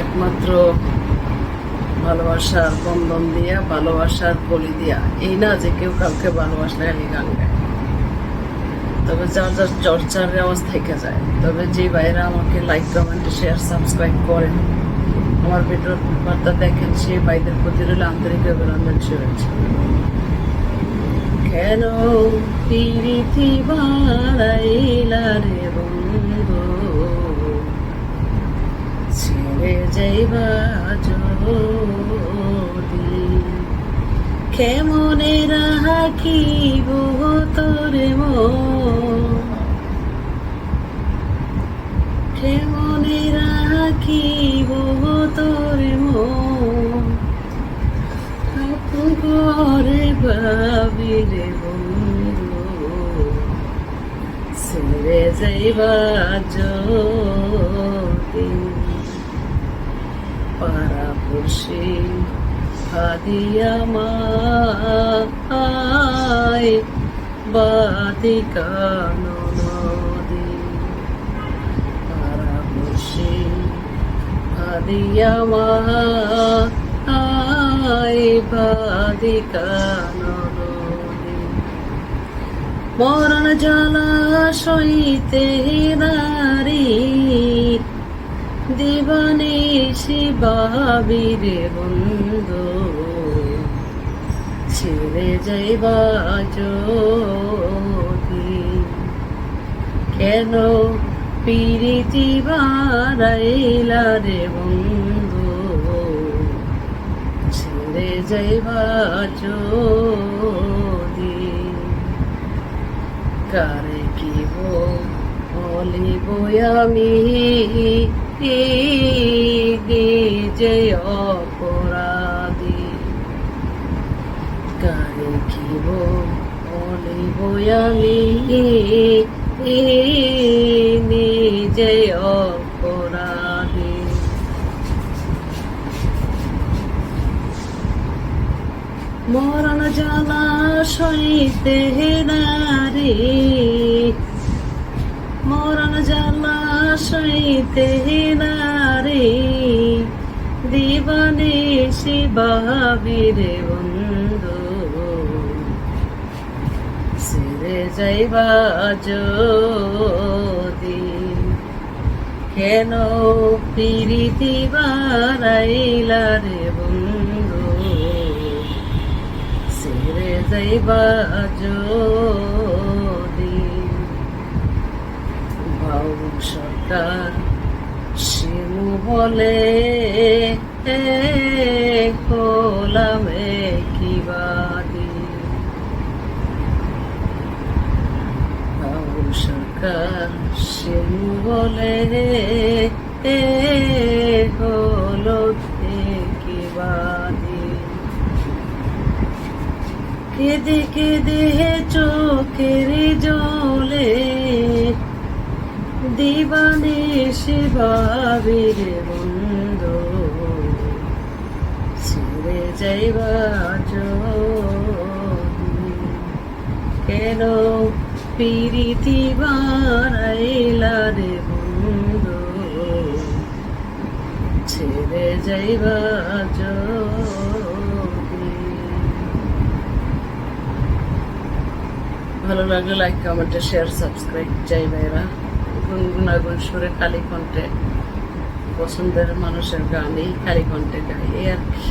একমাত্র ভালোবাসার বন্ধন দিয়া, ভালোবাসার কলি দিয়া, এই না যে কেউ কাউকে ভালোবাসলে খালি গান গায়। তবে যার যার চর্চার রেওয়াজ থেকে যায়। তবে যে ভাইরা আমাকে লাইক, কমেন্ট, শেয়ার, সাবস্ক্রাইব করেন, আমার ভিডিওর বার্তা দেখেন, সেই ভাইদের প্রতি রইল আন্তরিক অভিনন্দন, শুভেচ্ছা। কেন প্রীতি বাড়াইলা রে বন্ধু, ছেড়ে যাইবা যদি, কেমনে রাখিব তোরে মন, কেমনে রাখিব তোরে মন, ঘরে ভাবি রে বন্ধু, ছেড়ে যাইবা যদি, পাড়াপড়শি হাদিয়া মাই বাদিকা নদী, পাড়াপড়শি হাদিয়া মাই বাদিকা নদী, মরণ জ্বালা সইতে নারী, দিবানিশি ভাবি রে বন্ধু, ছেড়ে যাইবা যদি, কেন প্রীতি বাড়াইলা রে বন্ধু, ছেড়ে যাইবা যদি, কারে কি বলিব আমি যে অপরাধী, কারে কি বলিব আমি নিজে অপরাধী, মরণ জ্বালা সইতে নারী, মরণ জ্বালা সইতে নারী, দিবানিশি ভাবি রে বন্ধু, ছেড়ে যাইবা যদি, কেন প্রীতি বাড়াইলা রে বন্ধু, ছেড়ে যাইবা যদি, বাউল সরকার শিমু বলে কোলামে কি বাদি, বাউল সরকার শিমু বলে হলো কি বাদি, কেঁদে কেঁদে চোখের জলে, দিবানিশি ভাবি রে বন্ধু, ছেড়ে যাইবা যদি, কেন প্রীতি বাড়াইলা রে বন্ধু, ছেড়ে যাইবা যদি। ভালো লাগলে লাইক, কমেন্ট, শেয়ার, সাবস্ক্রাইব চাই ভাইরা। গুনগুনাগুন সুরে খালি কণ্ঠে পছন্দের মানুষের গান এই খালি কণ্ঠে গাই, এই আর কি।